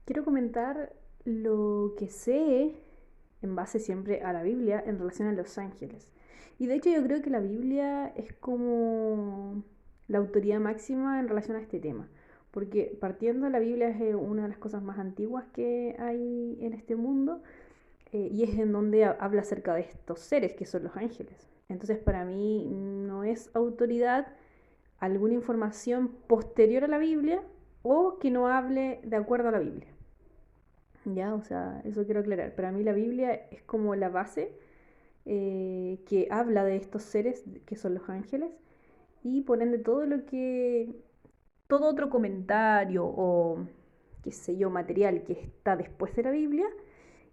Quiero comentar lo que sé en base siempre a la Biblia en relación a los ángeles. Y de hecho yo creo que la Biblia es como la autoridad máxima en relación a este tema. Porque partiendo, la Biblia es una de las cosas más antiguas que hay en este mundo, y es en donde habla acerca de estos seres que son los ángeles. Entonces para mí no es autoridad alguna información posterior a la Biblia o que no hable de acuerdo a la Biblia. Ya, o sea, eso quiero aclarar. Para mí la Biblia es como la base, que habla de estos seres que son los ángeles, y por ende todo otro comentario o qué sé yo, material que está después de la Biblia,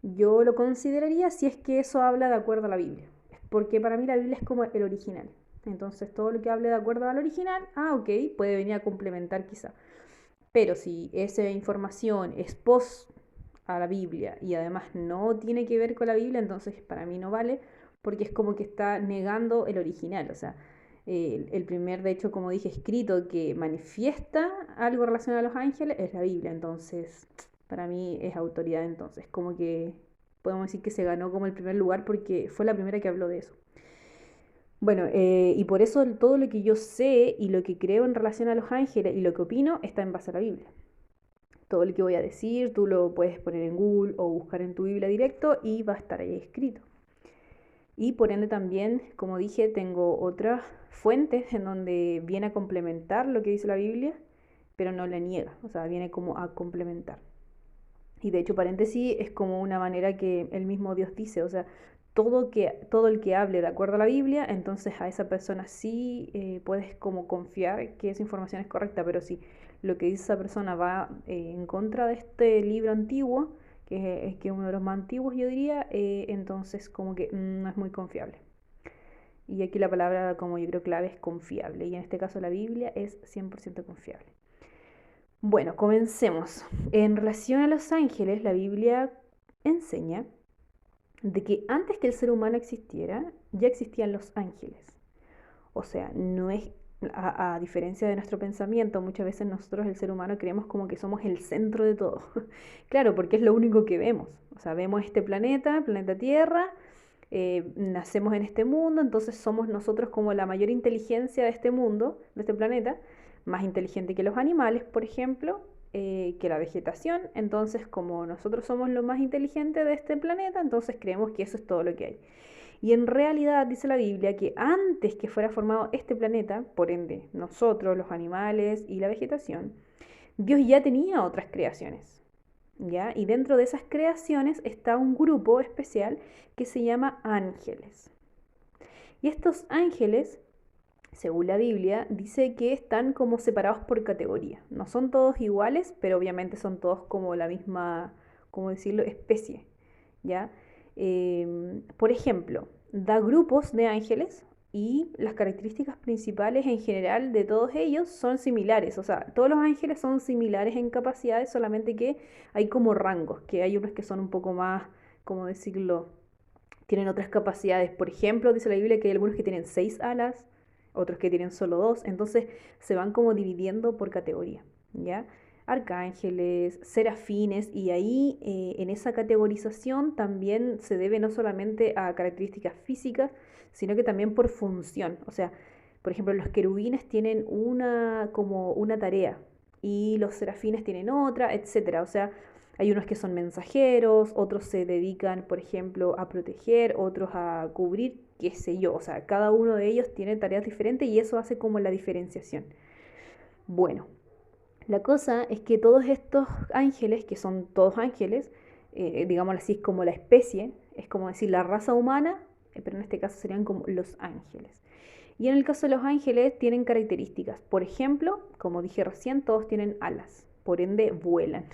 yo lo consideraría si es que eso habla de acuerdo a la Biblia. Porque para mí la Biblia es como el original. Entonces todo lo que hable de acuerdo al original, ok, puede venir a complementar quizá. Pero si esa información es post a la Biblia y además no tiene que ver con la Biblia, entonces para mí no vale, porque es como que está negando el original. O sea, el primer, de hecho, como dije, escrito que manifiesta algo relacionado a los ángeles es la Biblia. Entonces para mí es autoridad. Entonces como que podemos decir que se ganó como el primer lugar porque fue la primera que habló de eso. Bueno, y por eso todo lo que yo sé y lo que creo en relación a los ángeles y lo que opino está en base a la Biblia. Todo lo que voy a decir tú lo puedes poner en Google o buscar en tu Biblia directo y va a estar ahí escrito. Y por ende también, como dije, tengo otras fuentes en donde viene a complementar lo que dice la Biblia, pero no la niega, o sea, viene como a complementar. Y de hecho, paréntesis, es como una manera que el mismo Dios dice, o sea, todo el que hable de acuerdo a la Biblia, entonces a esa persona sí, puedes como confiar que esa información es correcta, pero si lo que dice esa persona va, en contra de este libro antiguo, que es uno de los más antiguos yo diría, entonces como que no es muy confiable. Y aquí la palabra como yo creo clave es confiable, y en este caso la Biblia es 100% confiable. Bueno, comencemos. En relación a los ángeles, la Biblia enseña de que antes que el ser humano existiera, ya existían los ángeles. O sea, no es, a diferencia de nuestro pensamiento, muchas veces nosotros, el ser humano, creemos como que somos el centro de todo. Claro, porque es lo único que vemos. O sea, vemos este planeta, planeta Tierra, nacemos en este mundo, entonces somos nosotros como la mayor inteligencia de este mundo, de este planeta, más inteligente que los animales, por ejemplo, que la vegetación. Entonces, como nosotros somos lo más inteligente de este planeta, entonces creemos que eso es todo lo que hay. Y en realidad dice la Biblia que antes que fuera formado este planeta, por ende nosotros, los animales y la vegetación, Dios ya tenía otras creaciones. ¿Ya? Y dentro de esas creaciones está un grupo especial que se llama ángeles. Y estos ángeles, según la Biblia, dice que están como separados por categoría. No son todos iguales, pero obviamente son todos como la misma, ¿cómo decirlo?, especie. ¿Ya? Por ejemplo, da grupos de ángeles y las características principales en general de todos ellos son similares. O sea, todos los ángeles son similares en capacidades, solamente que hay como rangos, que hay unos que son un poco más, ¿cómo decirlo?, tienen otras capacidades. Por ejemplo, dice la Biblia que hay algunos que tienen 6 alas, otros que tienen solo dos. Entonces se van como dividiendo por categoría, ¿ya? Arcángeles, serafines, y ahí, en esa categorización también se debe no solamente a características físicas, sino que también por función. O sea, por ejemplo, los querubines tienen una como una tarea y los serafines tienen otra, etcétera. O sea, hay unos que son mensajeros, otros se dedican, por ejemplo, a proteger, otros a cubrir, qué sé yo. O sea, cada uno de ellos tiene tareas diferentes y eso hace como la diferenciación. Bueno, la cosa es que todos estos ángeles, que son todos ángeles, digámoslo así, es como la especie, es como decir la raza humana, pero en este caso serían como los ángeles. Y en el caso de los ángeles tienen características. Por ejemplo, como dije recién, todos tienen alas, por ende vuelan.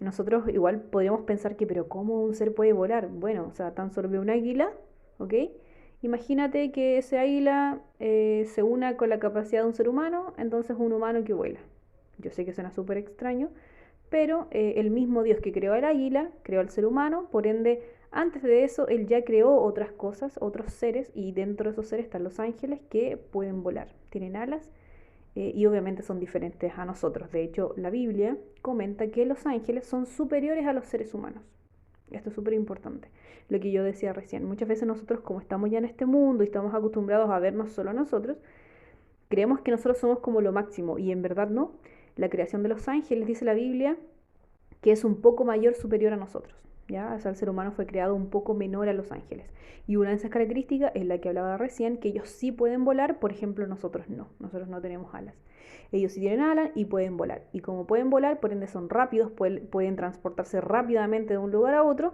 Nosotros igual podríamos pensar que, pero ¿cómo un ser puede volar? Bueno, o sea, tan solo ve un águila, ¿ok? Imagínate que ese águila, se una con la capacidad de un ser humano, entonces un humano que vuela. Yo sé que suena súper extraño, pero, el mismo Dios que creó al águila, creó al ser humano, por ende, antes de eso, Él ya creó otras cosas, otros seres, y dentro de esos seres están los ángeles que pueden volar, tienen alas, y obviamente son diferentes a nosotros. De hecho, la Biblia comenta que los ángeles son superiores a los seres humanos. Esto es súper importante. Lo que yo decía recién, muchas veces nosotros, como estamos ya en este mundo y estamos acostumbrados a vernos solo a nosotros, creemos que nosotros somos como lo máximo y en verdad no. La creación de los ángeles, dice la Biblia, que es un poco mayor, superior a nosotros. ¿Ya? O sea, el ser humano fue creado un poco menor a los ángeles. Y una de esas características es la que hablaba recién, que ellos sí pueden volar, por ejemplo, nosotros no tenemos alas. Ellos sí tienen alas y pueden volar. Y como pueden volar, por ende son rápidos, pueden transportarse rápidamente de un lugar a otro.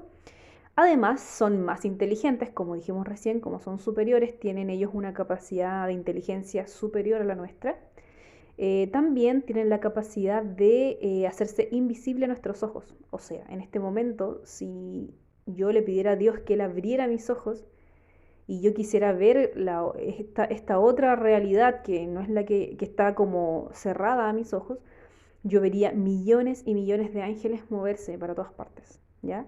Además, son más inteligentes, como dijimos recién, como son superiores, tienen ellos una capacidad de inteligencia superior a la nuestra. También tienen la capacidad de hacerse invisible a nuestros ojos. O sea, en este momento, si yo le pidiera a Dios que Él abriera mis ojos y yo quisiera ver esta otra realidad que no es la que está como cerrada a mis ojos, yo vería millones y millones de ángeles moverse para todas partes, ¿ya?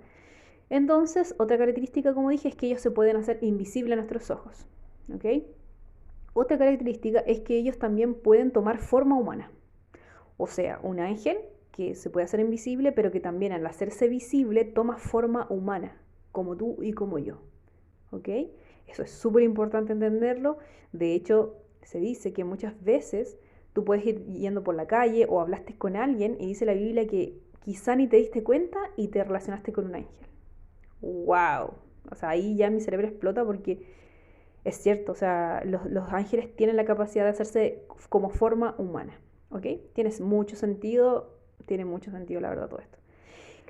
Entonces, otra característica, como dije, es que ellos se pueden hacer invisibles a nuestros ojos, ¿ok? Otra característica es que ellos también pueden tomar forma humana. O sea, un ángel que se puede hacer invisible, pero que también al hacerse visible toma forma humana, como tú y como yo. ¿Ok? Eso es súper importante entenderlo. De hecho, se dice que muchas veces tú puedes ir yendo por la calle o hablaste con alguien y dice la Biblia que quizá ni te diste cuenta y te relacionaste con un ángel. ¡Wow! O sea, ahí ya mi cerebro explota porque es cierto, o sea, los ángeles tienen la capacidad de hacerse como forma humana, ¿ok? Tiene mucho sentido la verdad todo esto.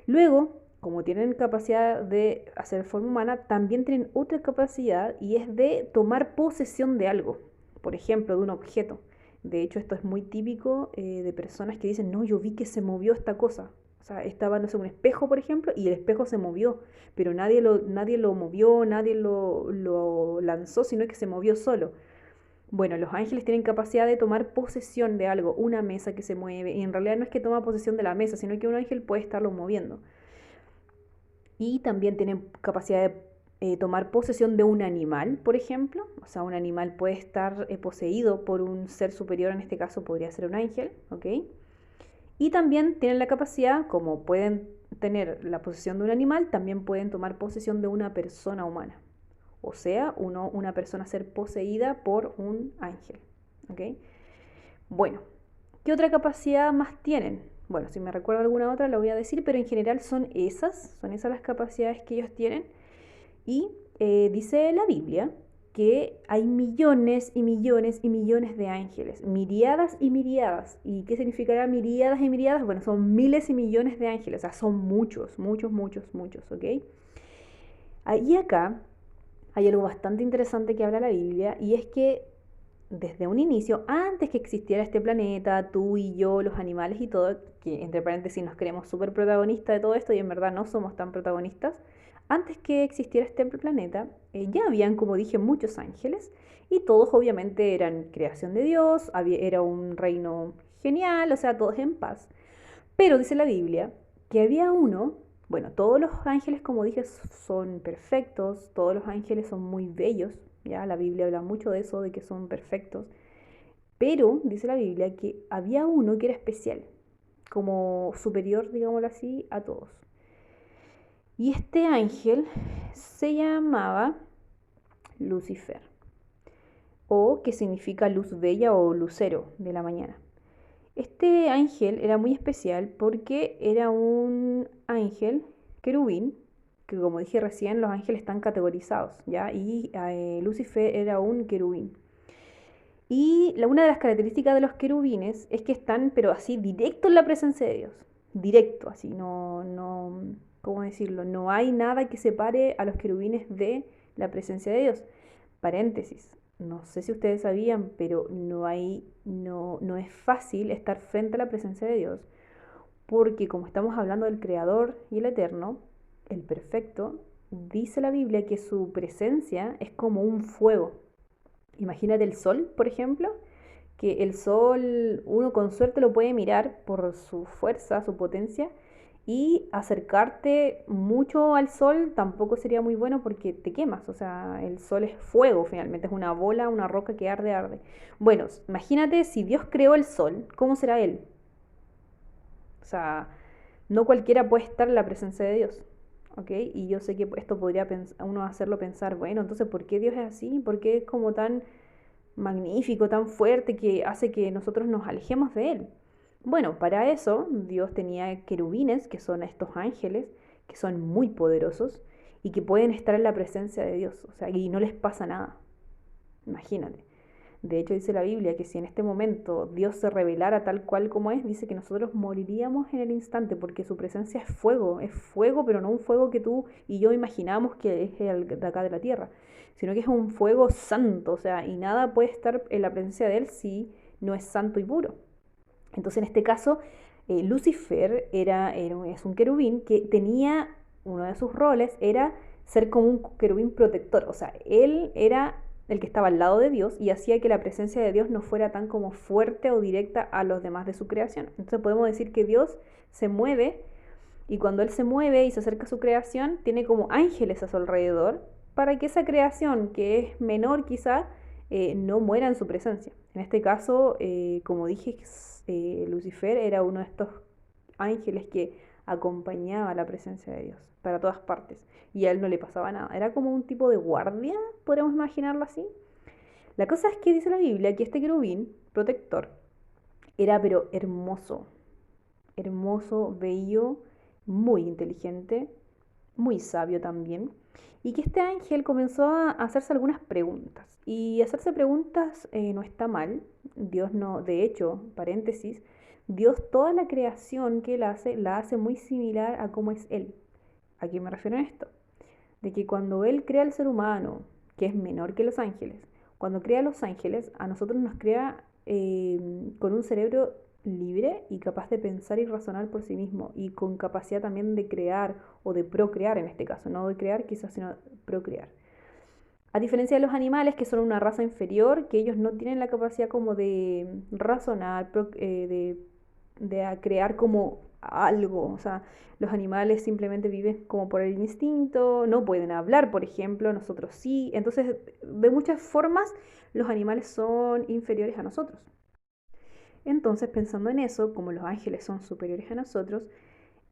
Luego, como tienen capacidad de hacer forma humana, también tienen otra capacidad y es de tomar posesión de algo, por ejemplo, de un objeto. De hecho, esto es muy típico de personas que dicen, no, yo vi que se movió esta cosa. O sea, estaba, no sé, un espejo, por ejemplo, y el espejo se movió, pero nadie lo movió, nadie lo lanzó, sino que se movió solo. Bueno, los ángeles tienen capacidad de tomar posesión de algo, una mesa que se mueve, y en realidad no es que toma posesión de la mesa, sino que un ángel puede estarlo moviendo. Y también tienen capacidad de tomar posesión de un animal, por ejemplo. O sea, un animal puede estar poseído por un ser superior, en este caso podría ser un ángel, ¿ok? Y también tienen la capacidad, como pueden tener la posesión de un animal, también pueden tomar posesión de una persona humana. O sea, una persona ser poseída por un ángel, ¿ok? Bueno, ¿qué otra capacidad más tienen? Bueno, si me recuerdo alguna otra la voy a decir, pero en general son esas las capacidades que ellos tienen. Y dice la Biblia que hay millones y millones y millones de ángeles, miriadas y miriadas. ¿Y qué significará miriadas y miriadas? Bueno, son miles y millones de ángeles, o sea, son muchos, muchos, muchos, muchos, ¿ok? Y acá hay algo bastante interesante que habla la Biblia y es que desde un inicio, antes que existiera este planeta, tú y yo, los animales y todo, que entre paréntesis nos creemos súper protagonistas de todo esto y en verdad no somos tan protagonistas, antes que existiera este planeta, ya habían, como dije, muchos ángeles y todos obviamente eran creación de Dios, era un reino genial, o sea, todos en paz. Pero dice la Biblia que había uno, bueno, todos los ángeles, como dije, son perfectos, todos los ángeles son muy bellos, ya la Biblia habla mucho de eso, de que son perfectos, pero dice la Biblia que había uno que era especial, como superior, digámoslo así, a todos. Y este ángel se llamaba Lucifer, o que significa luz bella o lucero de la mañana. Este ángel era muy especial porque era un ángel querubín, que como dije recién, los ángeles están categorizados, ¿ya? Y Lucifer era un querubín. Y una de las características de los querubines es que están, pero así, directo en la presencia de Dios. Directo, así, ¿cómo decirlo? No hay nada que separe a los querubines de la presencia de Dios. Paréntesis, no sé si ustedes sabían, pero no es fácil estar frente a la presencia de Dios, porque como estamos hablando del Creador y el Eterno, el Perfecto, dice la Biblia que su presencia es como un fuego. Imagínate el sol, por ejemplo, que el sol uno con suerte lo puede mirar por su fuerza, su potencia, Y acercarte mucho al sol tampoco sería muy bueno porque te quemas. O sea, el sol es fuego finalmente, es una bola, una roca que arde, arde. Bueno, imagínate si Dios creó el sol, ¿cómo será Él? O sea, no cualquiera puede estar en la presencia de Dios. ¿Ok? Y yo sé que esto podría uno hacerlo pensar, bueno, entonces, ¿por qué Dios es así? ¿Por qué es como tan magnífico, tan fuerte que hace que nosotros nos alejemos de Él? Bueno, para eso Dios tenía querubines, que son estos ángeles, que son muy poderosos y que pueden estar en la presencia de Dios, o sea, y no les pasa nada. Imagínate. De hecho, dice la Biblia que si en este momento Dios se revelara tal cual como es, dice que nosotros moriríamos en el instante, porque su presencia es fuego, pero no un fuego que tú y yo imaginamos que es el de acá de la tierra, sino que es un fuego santo, o sea, y nada puede estar en la presencia de Él si no es santo y puro. Entonces, en este caso, Lucifer es un querubín que tenía, uno de sus roles era ser como un querubín protector, o sea, él era el que estaba al lado de Dios y hacía que la presencia de Dios no fuera tan como fuerte o directa a los demás de su creación. Entonces podemos decir que Dios se mueve y cuando Él se mueve y se acerca a su creación, tiene como ángeles a su alrededor para que esa creación, que es menor quizá, no muera en su presencia. En este caso, como dije, Lucifer era uno de estos ángeles que acompañaba la presencia de Dios para todas partes y a él no le pasaba nada. Era como un tipo de guardia, podríamos imaginarlo así. La cosa es que dice la Biblia que este querubín protector era pero hermoso, hermoso, bello, muy inteligente, muy sabio también, y que este ángel comenzó a hacerse algunas preguntas. Y hacerse preguntas no está mal. Dios no, de hecho, paréntesis, Dios toda la creación que él hace la hace muy similar a cómo es Él. ¿A qué me refiero en esto? De que cuando Él crea al ser humano, que es menor que los ángeles, cuando crea a los ángeles, a nosotros nos crea con un cerebro libre y capaz de pensar y razonar por sí mismo y con capacidad también de crear o de procrear en este caso, no de crear quizás, sino procrear. A diferencia de los animales, que son una raza inferior, que ellos no tienen la capacidad como de razonar, de crear como algo. O sea, los animales simplemente viven como por el instinto, no pueden hablar, por ejemplo, nosotros sí. Entonces, de muchas formas, los animales son inferiores a nosotros. Entonces, pensando en eso, como los ángeles son superiores a nosotros,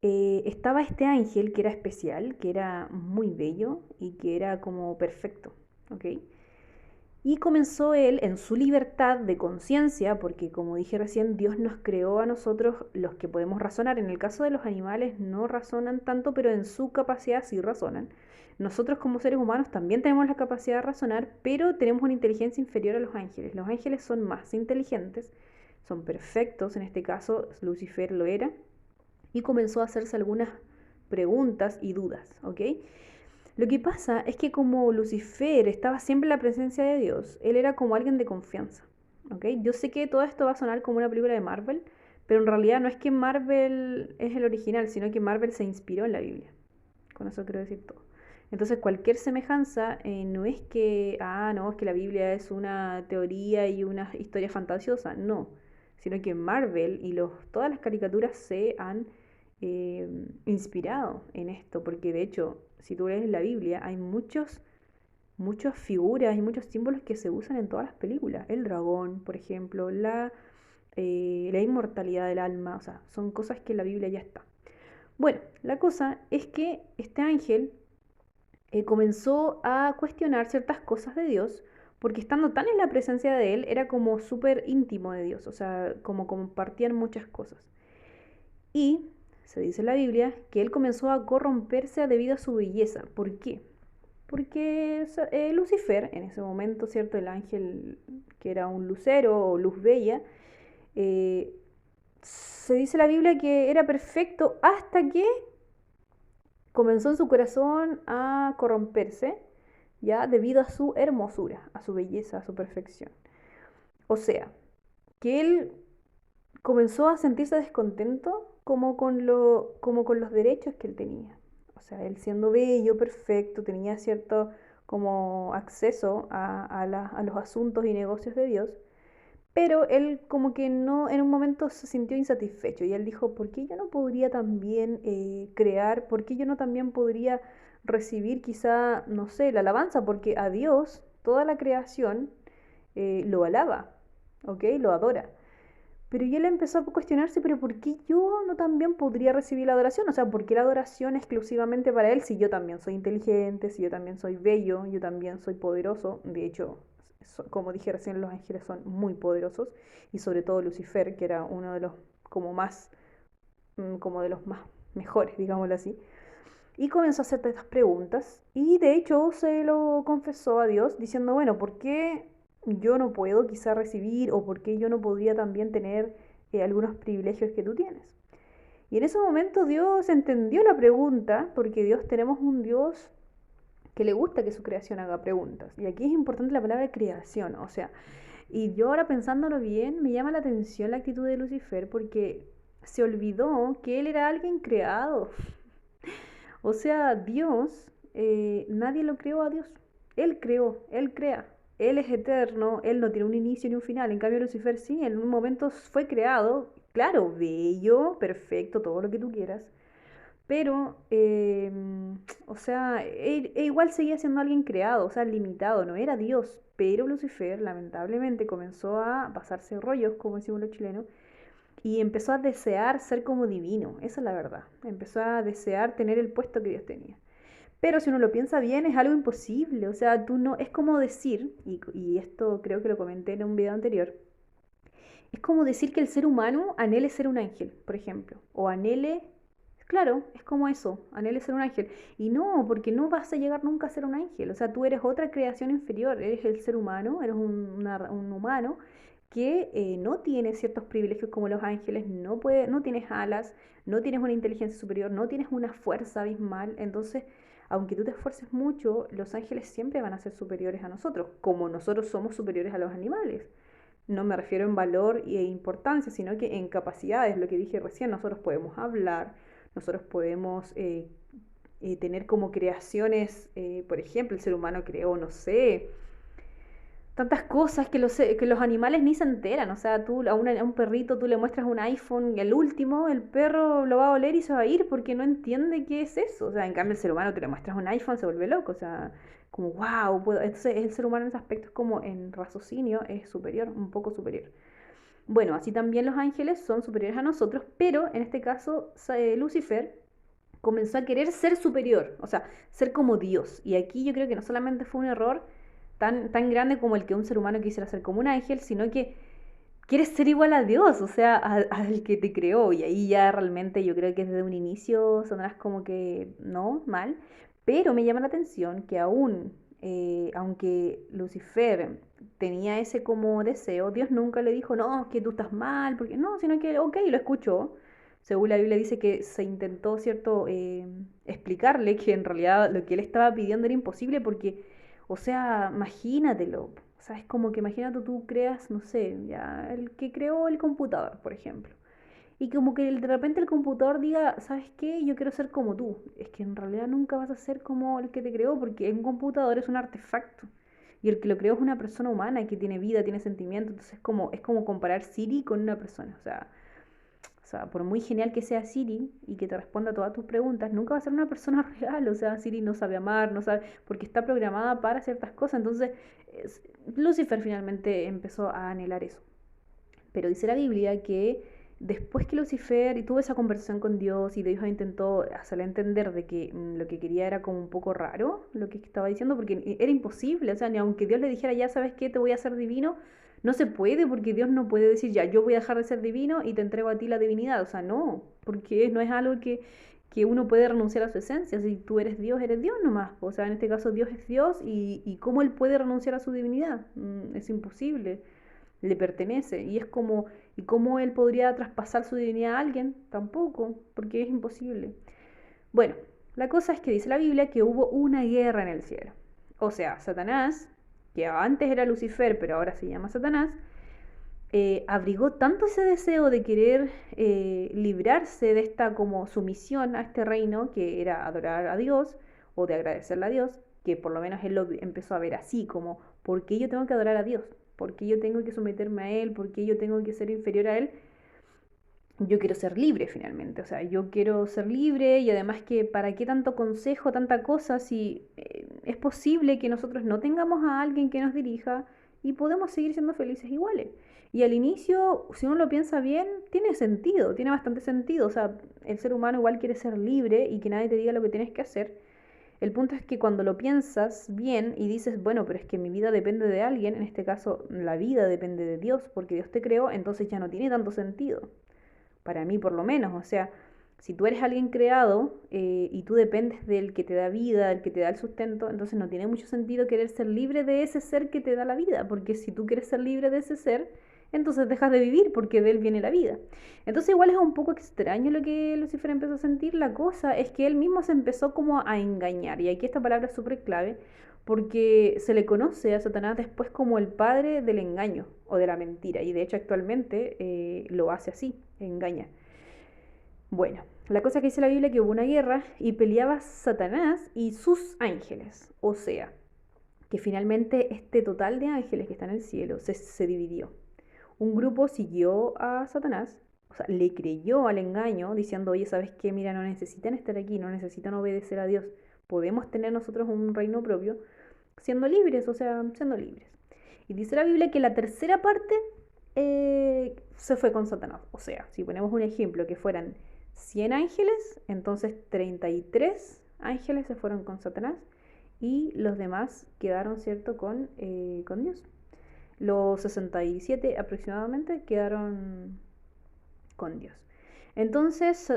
estaba este ángel que era especial, que era muy bello y que era como perfecto, ¿ok? Y comenzó él en su libertad de conciencia, porque como dije recién, Dios nos creó a nosotros los que podemos razonar. En el caso de los animales no razonan tanto, pero en su capacidad sí razonan. Nosotros como seres humanos también tenemos la capacidad de razonar, pero tenemos una inteligencia inferior a los ángeles. Los ángeles son más inteligentes, son perfectos, en este caso Lucifer lo era, y comenzó a hacerse algunas preguntas y dudas, ¿ok? Lo que pasa es que como Lucifer estaba siempre en la presencia de Dios, él era como alguien de confianza, ¿ok? Yo sé que todo esto va a sonar como una película de Marvel, pero en realidad no es que Marvel es el original, sino que Marvel se inspiró en la Biblia. Con eso quiero decir todo. Entonces cualquier semejanza no es que, no, es que la Biblia es una teoría y una historia fantasiosa, no, sino que Marvel y todas las caricaturas se han inspirado en esto, porque de hecho, si tú lees la Biblia, hay muchas figuras y muchos símbolos que se usan en todas las películas. El dragón, por ejemplo, la inmortalidad del alma, o sea, son cosas que en la Biblia ya está. Bueno, la cosa es que este ángel comenzó a cuestionar ciertas cosas de Dios, porque estando tan en la presencia de Él, era como súper íntimo de Dios, o sea, como compartían muchas cosas. Y se dice en la Biblia que Él comenzó a corromperse debido a su belleza. ¿Por qué? Porque Lucifer, en ese momento, ¿cierto? El ángel que era un lucero o luz bella, eh, se dice en la Biblia que era perfecto hasta que comenzó en su corazón a corromperse, ya debido a su hermosura, a su belleza, a su perfección. O sea, que él comenzó a sentirse descontento como con los derechos que él tenía. O sea, él siendo bello, perfecto, tenía cierto como acceso a los asuntos y negocios de Dios, Pero él como que no, en un momento se sintió insatisfecho y él dijo, ¿por qué yo no podría también crear? ¿Por qué yo no también podría recibir quizá, no sé, la alabanza? Porque a Dios toda la creación lo alaba, ¿ok? Lo adora. Pero y él empezó a cuestionarse, pero ¿por qué yo no también podría recibir la adoración? O sea, ¿por qué la adoración exclusivamente para él si yo también soy inteligente, si yo también soy bello, yo también soy poderoso? De hecho, como dije recién, los ángeles son muy poderosos y sobre todo Lucifer, que era uno de los como más, como de los más mejores, digámoslo así. Y comenzó a hacerte estas preguntas y de hecho se lo confesó a Dios diciendo, bueno, ¿por qué yo no puedo quizá recibir o por qué yo no podría también tener algunos privilegios que tú tienes? Y en ese momento Dios entendió la pregunta, porque Dios tenemos un Dios que le gusta que su creación haga preguntas. Y aquí es importante la palabra creación, o sea, y yo ahora pensándolo bien, me llama la atención la actitud de Lucifer porque se olvidó que él era alguien creado. O sea, Dios, nadie lo creó a Dios. Él creó, Él crea. Él es eterno, Él no tiene un inicio ni un final. En cambio, Lucifer sí, en un momento fue creado, claro, bello, perfecto, todo lo que tú quieras. Pero, o sea, igual seguía siendo alguien creado, o sea, limitado, no era Dios. Pero Lucifer, lamentablemente, comenzó a pasarse rollos, como decimos los chilenos, y empezó a desear ser como divino, esa es la verdad. Empezó a desear tener el puesto que Dios tenía. Pero si uno lo piensa bien, es algo imposible. O sea, tú no, es como decir, y esto creo que lo comenté en un video anterior, es como decir que el ser humano anhele ser un ángel, por ejemplo, o anhele, claro, es como eso, anhele ser un ángel. Y no, porque no vas a llegar nunca a ser un ángel. O sea, tú eres otra creación inferior, eres el ser humano, eres un humano que no tiene ciertos privilegios como los ángeles, no puede, no tienes alas, no tienes una inteligencia superior, no tienes una fuerza abismal. Entonces, aunque tú te esfuerces mucho, los ángeles siempre van a ser superiores a nosotros, como nosotros somos superiores a los animales. No me refiero en valor e importancia, sino que en capacidades, lo que dije recién, nosotros podemos hablar, nosotros podemos tener como creaciones, por ejemplo, el ser humano creó, no sé, tantas cosas que los animales ni se enteran. O sea, tú a un perrito tú le muestras un iPhone, el último, el perro lo va a oler y se va a ir porque no entiende qué es eso. O sea, en cambio el ser humano tú le muestras un iPhone, se vuelve loco. O sea, como wow, entonces el ser humano en ese aspecto es como en raciocinio es superior, un poco superior. Bueno, así también los ángeles son superiores a nosotros, pero en este caso Lucifer comenzó a querer ser superior, o sea, ser como Dios. Y aquí yo creo que no solamente fue un error tan grande como el que un ser humano quisiera ser como un ángel, sino que quieres ser igual a Dios, o sea, al que te creó. Y ahí ya realmente yo creo que desde un inicio sonarás como que no, mal. Pero me llama la atención que aún, aunque Lucifer tenía ese como deseo, Dios nunca le dijo, no, que tú estás mal, porque no, sino que, ok, lo escuchó. Según la Biblia dice que se intentó, ¿cierto?, explicarle que en realidad lo que él estaba pidiendo era imposible porque, o sea, imagínatelo. O sea, es como que imagínate tú creas, no sé, ya el que creó el computador, por ejemplo. Y como que de repente el computador diga, ¿sabes qué? Yo quiero ser como tú. Es que en realidad nunca vas a ser como el que te creó porque un computador es un artefacto. Y el que lo creó es una persona humana que tiene vida, tiene sentimiento. Entonces es como comparar Siri con una persona. O sea, por muy genial que sea Siri y que te responda a todas tus preguntas, nunca va a ser una persona real. O sea, Siri no sabe amar, no sabe, porque está programada para ciertas cosas. Entonces, Lucifer finalmente empezó a anhelar eso. Pero dice la Biblia que después que Lucifer tuvo esa conversación con Dios y Dios intentó hacerle entender de que lo que quería era como un poco raro lo que estaba diciendo, porque era imposible. O sea, ni aunque Dios le dijera, ya sabes qué, te voy a hacer divino, no se puede, porque Dios no puede decir, ya, yo voy a dejar de ser divino y te entrego a ti la divinidad. O sea, no, porque no es algo que uno puede renunciar a su esencia. Si tú eres Dios nomás. O sea, en este caso Dios es Dios y ¿cómo él puede renunciar a su divinidad? Es imposible, le pertenece. Y es como, ¿y cómo él podría traspasar su divinidad a alguien? Tampoco, porque es imposible. Bueno, la cosa es que dice la Biblia que hubo una guerra en el cielo. O sea, Satanás, que antes era Lucifer, pero ahora se llama Satanás, abrigó tanto ese deseo de querer librarse de esta como sumisión a este reino, que era adorar a Dios o de agradecerle a Dios, que por lo menos él lo empezó a ver así, como, ¿por qué yo tengo que adorar a Dios? ¿Por qué yo tengo que someterme a él? ¿Por qué yo tengo que ser inferior a él? Yo quiero ser libre finalmente, o sea, yo quiero ser libre y además que para qué tanto consejo, tanta cosa, si es posible que nosotros no tengamos a alguien que nos dirija y podemos seguir siendo felices iguales. Y al inicio, si uno lo piensa bien, tiene sentido, tiene bastante sentido, o sea, el ser humano igual quiere ser libre y que nadie te diga lo que tienes que hacer. El punto es que cuando lo piensas bien y dices, bueno, pero es que mi vida depende de alguien, en este caso la vida depende de Dios, porque Dios te creó, entonces ya no tiene tanto sentido para mí por lo menos, o sea, si tú eres alguien creado y tú dependes del que te da vida, del que te da el sustento, entonces no tiene mucho sentido querer ser libre de ese ser que te da la vida, porque si tú quieres ser libre de ese ser, entonces dejas de vivir porque de él viene la vida. Entonces igual es un poco extraño lo que Lucifer empezó a sentir, la cosa es que él mismo se empezó como a engañar, y aquí esta palabra es súper clave, porque se le conoce a Satanás después como el padre del engaño o de la mentira, y de hecho actualmente lo hace así, engaña. Bueno, la cosa que dice la Biblia es que hubo una guerra y peleaba Satanás y sus ángeles, o sea, que finalmente este total de ángeles que está en el cielo se dividió. Un grupo siguió a Satanás, o sea, le creyó al engaño, diciendo, oye, ¿sabes qué? Mira, no necesitan estar aquí, no necesitan obedecer a Dios, podemos tener nosotros un reino propio, siendo libres, o sea, siendo libres. Y dice la Biblia que la tercera parte se fue con Satanás. O sea, si ponemos un ejemplo que fueran 100 ángeles, entonces 33 ángeles se fueron con Satanás y los demás quedaron, ¿cierto?, con Dios. Los 67 aproximadamente quedaron con Dios. Entonces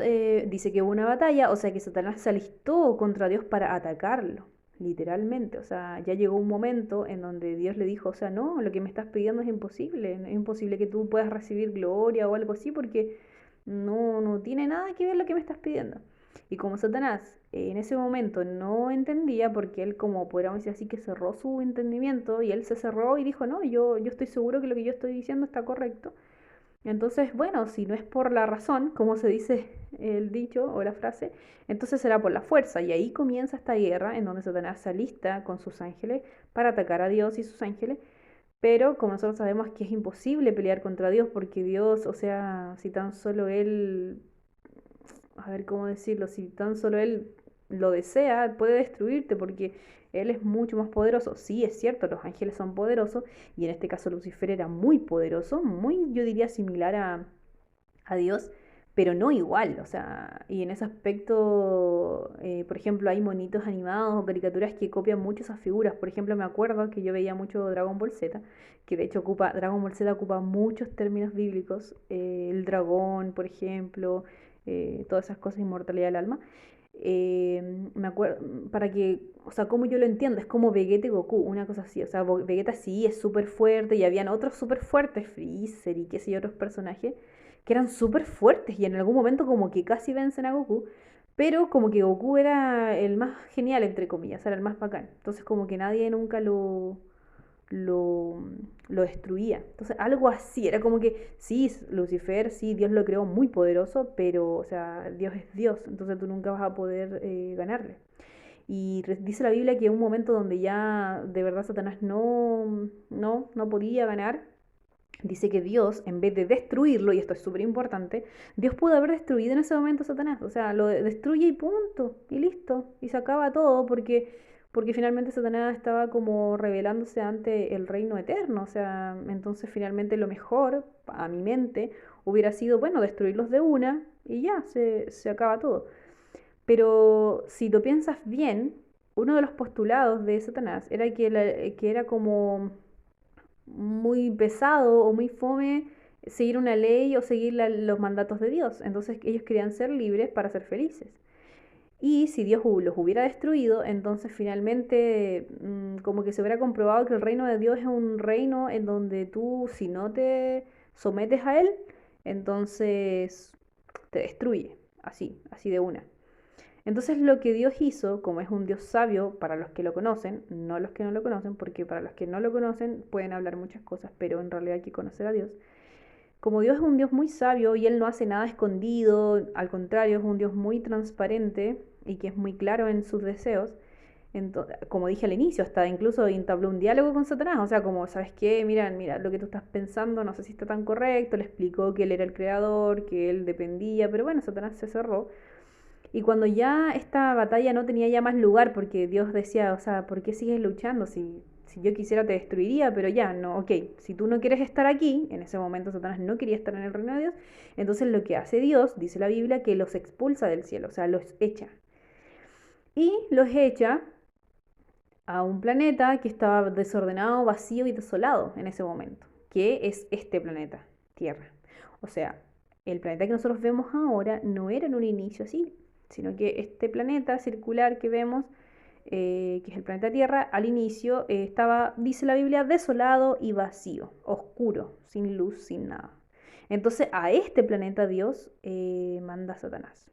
dice que hubo una batalla, o sea que Satanás se alistó contra Dios para atacarlo, literalmente. O sea, ya llegó un momento en donde Dios le dijo, o sea, no, lo que me estás pidiendo es imposible que tú puedas recibir gloria o algo así porque no tiene nada que ver lo que me estás pidiendo. Y como Satanás en ese momento no entendía, porque él, como podríamos decir así, que cerró su entendimiento y él se cerró y dijo, no, yo estoy seguro que lo que yo estoy diciendo está correcto. Entonces, bueno, si no es por la razón, como se dice el dicho o la frase, entonces será por la fuerza. Y ahí comienza esta guerra en donde Satanás se alista con sus ángeles para atacar a Dios y sus ángeles. Pero como nosotros sabemos que es imposible pelear contra Dios, porque Dios, o sea, si tan solo Él, a ver cómo decirlo, si tan solo Él lo desea, puede destruirte, porque Él es mucho más poderoso. Sí, es cierto, los ángeles son poderosos, y en este caso Lucifer era muy poderoso, muy, yo diría, similar a Dios, pero no igual, o sea, y en ese aspecto, por ejemplo, hay monitos animados o caricaturas que copian mucho esas figuras. Por ejemplo, me acuerdo que yo veía mucho Dragon Ball Z, que de hecho Dragon Ball Z ocupa muchos términos bíblicos, el dragón, por ejemplo, todas esas cosas, inmortalidad del alma. Me acuerdo, para que, o sea, como yo lo entiendo, es como Vegeta y Goku, una cosa así, o sea, Vegeta sí es súper fuerte y habían otros súper fuertes, Freezer y qué sé yo, otros personajes que eran súper fuertes y en algún momento como que casi vencen a Goku, pero como que Goku era el más genial, entre comillas, era el más bacán, entonces como que nadie nunca lo, lo destruía. Entonces, algo así, era como que, sí, Lucifer, sí, Dios lo creó muy poderoso, pero, o sea, Dios es Dios, entonces tú nunca vas a poder ganarle. Y dice la Biblia que un momento donde ya de verdad Satanás no podía ganar, dice que Dios, en vez de destruirlo, y esto es súper importante, Dios pudo haber destruido en ese momento a Satanás. O sea, lo destruye y punto, y listo, y se acaba todo, porque finalmente Satanás estaba como rebelándose ante el reino eterno. O sea, entonces finalmente lo mejor, a mi mente, hubiera sido, bueno, destruirlos de una, y ya, se acaba todo. Pero si lo piensas bien, uno de los postulados de Satanás era que era como muy pesado o muy fome seguir una ley o seguir los mandatos de Dios. Entonces ellos querían ser libres para ser felices. Y si Dios los hubiera destruido, entonces finalmente como que se hubiera comprobado que el reino de Dios es un reino en donde tú, si no te sometes a Él, entonces te destruye, así de una. Entonces lo que Dios hizo, como es un Dios sabio para los que lo conocen, no los que no lo conocen, porque para los que no lo conocen pueden hablar muchas cosas, pero en realidad hay que conocer a Dios. Como Dios es un Dios muy sabio y Él no hace nada escondido, al contrario, es un Dios muy transparente y que es muy claro en sus deseos, Como dije al inicio, hasta incluso entabló un diálogo con Satanás, o sea, como, ¿sabes qué? Mira, lo que tú estás pensando, no sé si está tan correcto, le explicó que él era el creador, que él dependía, pero bueno, Satanás se cerró. Y cuando ya esta batalla no tenía ya más lugar, porque Dios decía, o sea, ¿por qué sigues luchando? Si yo quisiera te destruiría, pero ya, no, ok, si tú no quieres estar aquí, en ese momento Satanás no quería estar en el reino de Dios, entonces lo que hace Dios, dice la Biblia, que los expulsa del cielo, o sea, los echa. Y los echa a un planeta que estaba desordenado, vacío y desolado en ese momento, que es este planeta, Tierra. O sea, el planeta que nosotros vemos ahora no era en un inicio así, sino que este planeta circular que vemos, que es el planeta Tierra, al inicio estaba, dice la Biblia, desolado y vacío, oscuro, sin luz, sin nada. Entonces a este planeta Dios manda a Satanás.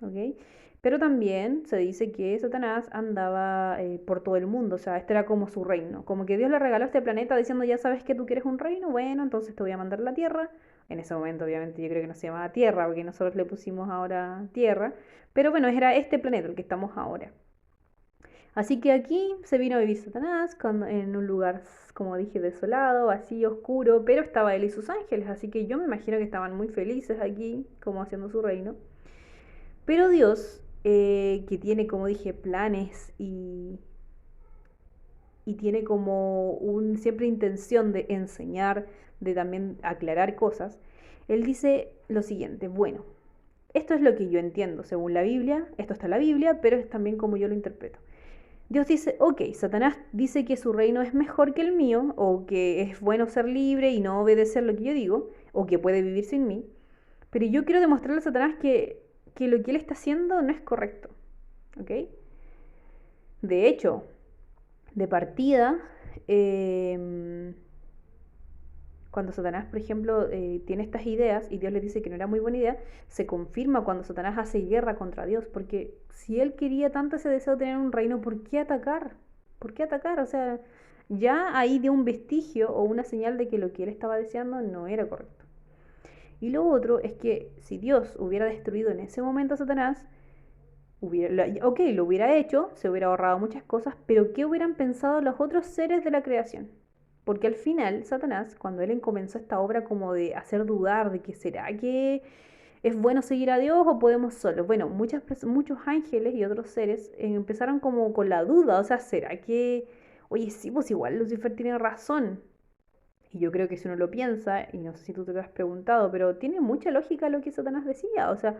¿Ok? Pero también se dice que Satanás andaba por todo el mundo, o sea, este era como su reino, como que Dios le regaló este planeta diciendo, ya sabes que tú quieres un reino, bueno, entonces te voy a mandar la tierra. En ese momento, obviamente, yo creo que no se llamaba Tierra, porque nosotros le pusimos ahora Tierra, pero bueno, era este planeta el que estamos ahora. Así que aquí se vino a vivir Satanás en un lugar, como dije, desolado, vacío, oscuro, pero estaba él y sus ángeles, así que yo me imagino que estaban muy felices aquí, como haciendo su reino. Pero Dios, que tiene, como dije, planes y tiene como siempre intención de enseñar, de también aclarar cosas, Él dice lo siguiente, bueno, esto es lo que yo entiendo según la Biblia, esto está en la Biblia, pero es también como yo lo interpreto. Dios dice, ok, Satanás dice que su reino es mejor que el mío, o que es bueno ser libre y no obedecer lo que yo digo, o que puede vivir sin mí, pero yo quiero demostrarle a Satanás que lo que él está haciendo no es correcto. ¿Ok? De hecho, de partida, eh, cuando Satanás, por ejemplo, tiene estas ideas y Dios le dice que no era muy buena idea, se confirma cuando Satanás hace guerra contra Dios, porque si él quería tanto ese deseo de tener un reino, ¿por qué atacar? ¿Por qué atacar? O sea, ya ahí dio un vestigio o una señal de que lo que él estaba deseando no era correcto. Y lo otro es que si Dios hubiera destruido en ese momento a Satanás, lo hubiera hecho, se hubiera ahorrado muchas cosas, pero ¿qué hubieran pensado los otros seres de la creación? Porque al final, Satanás, cuando él comenzó esta obra como de hacer dudar de que será que es bueno seguir a Dios o podemos solos. Bueno, muchos ángeles y otros seres empezaron como con la duda, o sea, ¿será que, oye, sí, pues igual Lucifer tiene razón? Y yo creo que si uno lo piensa, y no sé si tú te lo has preguntado, pero tiene mucha lógica lo que Satanás decía, o sea,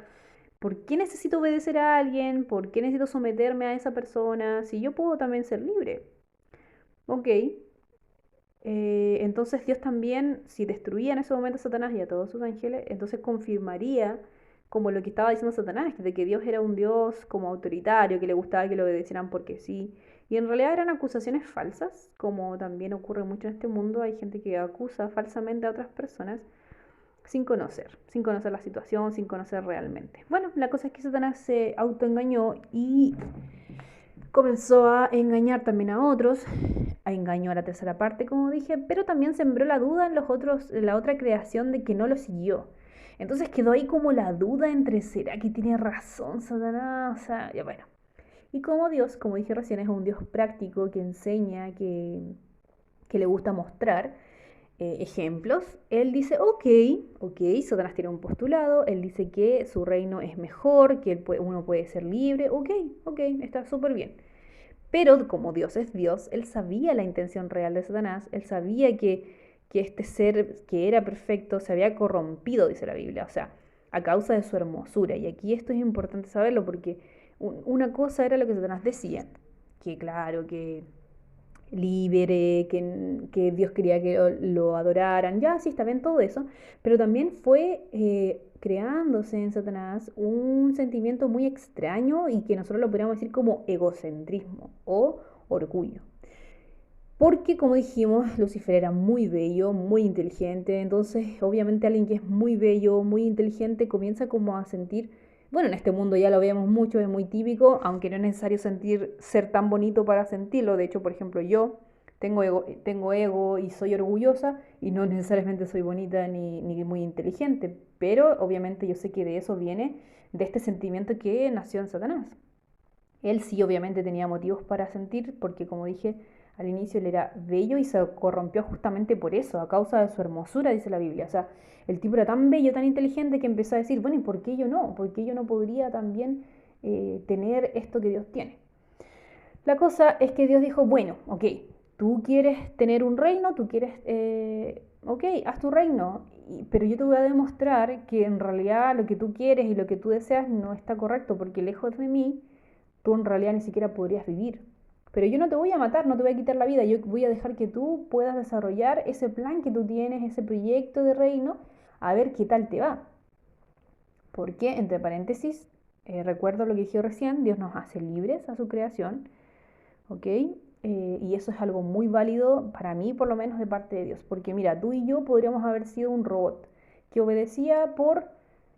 ¿por qué necesito obedecer a alguien? ¿Por qué necesito someterme a esa persona? Si yo puedo también ser libre. Ok, entonces Dios también, si destruía en ese momento a Satanás y a todos sus ángeles, entonces confirmaría como lo que estaba diciendo Satanás, de que Dios era un Dios como autoritario, que le gustaba que lo obedecieran porque sí. Y en realidad eran acusaciones falsas, como también ocurre mucho en este mundo. Hay gente que acusa falsamente a otras personas sin conocer la situación, sin conocer realmente. Bueno, la cosa es que Satanás se autoengañó y comenzó a engañar también a otros, a engañó a la tercera parte, como dije, pero también sembró la duda en los otros, en la otra creación de que no lo siguió. Entonces quedó ahí como la duda entre, ¿será que tiene razón Satanás? O sea, ya bueno. Y como Dios, como dije recién, es un Dios práctico que enseña, que le gusta mostrar, ejemplos, él dice, ok, Satanás tiene un postulado, él dice que su reino es mejor, que uno puede ser libre, ok, está súper bien. Pero como Dios es Dios, él sabía la intención real de Satanás, él sabía que este ser que era perfecto se había corrompido, dice la Biblia, o sea, a causa de su hermosura. Y aquí esto es importante saberlo porque una cosa era lo que Satanás decía, que claro, que libre, que Dios quería que lo adoraran, ya sí está bien todo eso, pero también fue creándose en Satanás un sentimiento muy extraño y que nosotros lo podríamos decir como egocentrismo o orgullo. Porque como dijimos, Lucifer era muy bello, muy inteligente, entonces obviamente alguien que es muy bello, muy inteligente, comienza como a sentir, bueno, en este mundo ya lo vemos mucho, es muy típico, aunque no es necesario ser tan bonito para sentirlo. De hecho, por ejemplo, yo tengo ego y soy orgullosa y no necesariamente soy bonita ni muy inteligente, pero obviamente yo sé que de eso viene, de este sentimiento que nació en Satanás. Él sí obviamente tenía motivos para sentir, porque como dije al inicio, él era bello y se corrompió justamente por eso, a causa de su hermosura, dice la Biblia. O sea, el tipo era tan bello, tan inteligente que empezó a decir, bueno, ¿y por qué yo no? ¿Por qué yo no podría también tener esto que Dios tiene? La cosa es que Dios dijo, bueno, ok, tú quieres tener un reino, tú quieres, ok, haz tu reino, pero yo te voy a demostrar que en realidad lo que tú quieres y lo que tú deseas no está correcto, porque lejos de mí, tú en realidad ni siquiera podrías vivir. Pero yo no te voy a matar, no te voy a quitar la vida, yo voy a dejar que tú puedas desarrollar ese plan que tú tienes, ese proyecto de reino, a ver qué tal te va. Porque, entre paréntesis, recuerdo lo que dije recién, Dios nos hace libres a su creación, ¿ok? Y eso es algo muy válido para mí, por lo menos de parte de Dios. Porque mira, tú y yo podríamos haber sido un robot que obedecía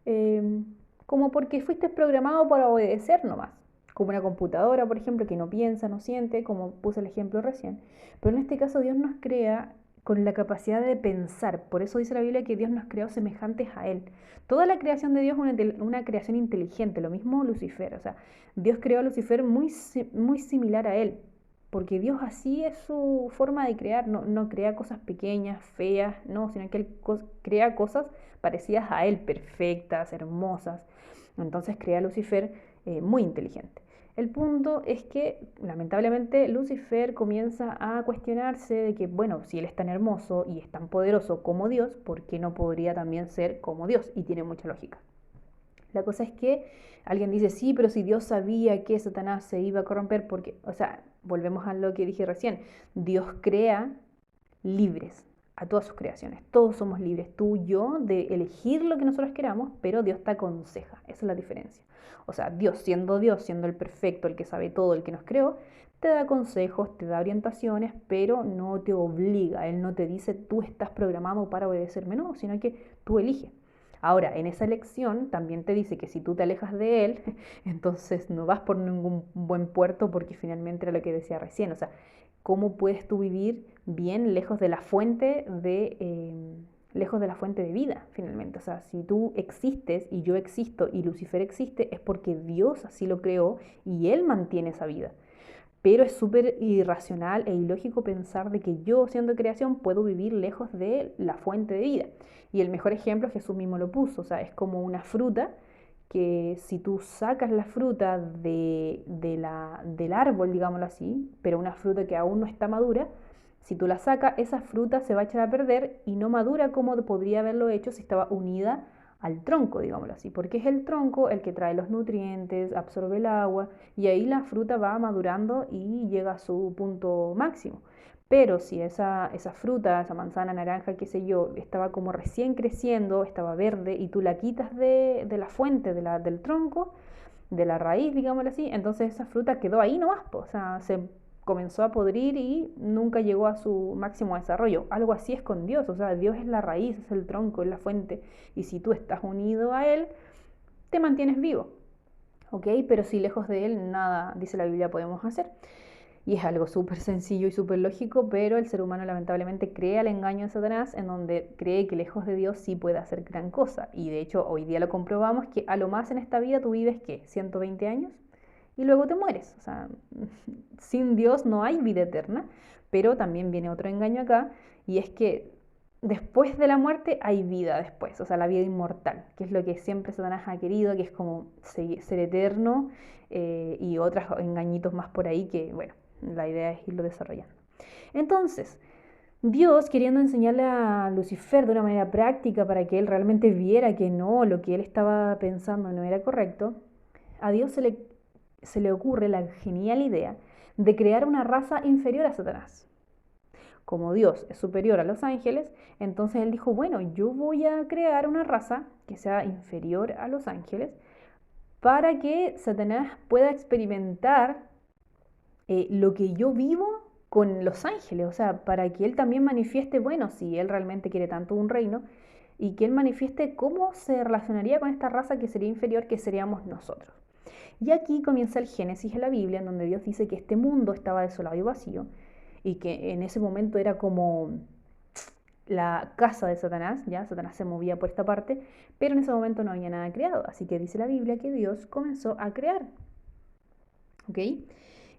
eh, como porque fuiste programado para obedecer nomás. Como una computadora, por ejemplo, que no piensa, no siente, como puse el ejemplo recién. Pero en este caso Dios nos crea con la capacidad de pensar. Por eso dice la Biblia que Dios nos creó semejantes a Él. Toda la creación de Dios es una creación inteligente, lo mismo Lucifer. O sea, Dios creó a Lucifer muy similar a Él, porque Dios así es su forma de crear, no crea cosas pequeñas, feas, no, sino que Él crea cosas parecidas a Él, perfectas, hermosas. Entonces crea a Lucifer muy inteligente. El punto es que, lamentablemente, Lucifer comienza a cuestionarse de que, bueno, si él es tan hermoso y es tan poderoso como Dios, ¿por qué no podría también ser como Dios? Y tiene mucha lógica. La cosa es que alguien dice, sí, pero si Dios sabía que Satanás se iba a corromper, porque, o sea, volvemos a lo que dije recién, Dios crea libres a todas sus creaciones, todos somos libres, tú y yo, de elegir lo que nosotros queramos, pero Dios te aconseja, esa es la diferencia. O sea, Dios, siendo el perfecto, el que sabe todo, el que nos creó, te da consejos, te da orientaciones, pero no te obliga, Él no te dice, tú estás programado para obedecerme, no, sino que tú eliges. Ahora, en esa elección también te dice que si tú te alejas de él, entonces no vas por ningún buen puerto porque finalmente era lo que decía recién. O sea, ¿cómo puedes tú vivir bien lejos de la fuente de vida, finalmente? O sea, si tú existes y yo existo y Lucifer existe, es porque Dios así lo creó y Él mantiene esa vida. Pero es súper irracional e ilógico pensar de que yo, siendo creación, puedo vivir lejos de la fuente de vida. Y el mejor ejemplo Jesús mismo lo puso, o sea, es como una fruta que si tú sacas la fruta del árbol, digámoslo así, pero una fruta que aún no está madura, si tú la sacas, esa fruta se va a echar a perder y no madura como podría haberlo hecho si estaba unida al tronco, digámoslo así, porque es el tronco el que trae los nutrientes, absorbe el agua y ahí la fruta va madurando y llega a su punto máximo. Pero si esa fruta, esa manzana, naranja, qué sé yo, estaba como recién creciendo, estaba verde y tú la quitas de la fuente, del tronco, de la raíz, digámoslo así, entonces esa fruta quedó ahí nomás, o sea, se comenzó a podrir y nunca llegó a su máximo desarrollo. Algo así es con Dios, o sea, Dios es la raíz, es el tronco, es la fuente, y si tú estás unido a Él, te mantienes vivo, ¿ok? Pero si lejos de Él nada, dice la Biblia, podemos hacer. Y es algo súper sencillo y súper lógico, pero el ser humano lamentablemente crea el engaño de Satanás en donde cree que lejos de Dios sí puede hacer gran cosa. Y de hecho hoy día lo comprobamos que a lo más en esta vida tú vives, ¿qué? 120 años y luego te mueres. O sea, sin Dios no hay vida eterna, pero también viene otro engaño acá y es que después de la muerte hay vida después, o sea, la vida inmortal, que es lo que siempre Satanás ha querido, que es como ser eterno y otros engañitos más por ahí que, bueno, la idea es irlo desarrollando. Entonces, Dios, queriendo enseñarle a Lucifer de una manera práctica para que él realmente viera que no, lo que él estaba pensando no era correcto, a Dios se le ocurre la genial idea de crear una raza inferior a Satanás. Como Dios es superior a los ángeles, entonces él dijo, bueno, yo voy a crear una raza que sea inferior a los ángeles para que Satanás pueda experimentar lo que yo vivo con los ángeles, o sea, para que él también manifieste, bueno, si él realmente quiere tanto un reino, y que él manifieste cómo se relacionaría con esta raza que sería inferior, que seríamos nosotros. Y aquí comienza el Génesis de la Biblia, en donde Dios dice que este mundo estaba desolado y vacío, y que en ese momento era como la casa de Satanás, ya Satanás se movía por esta parte, pero en ese momento no había nada creado, así que dice la Biblia que Dios comenzó a crear. ¿ok?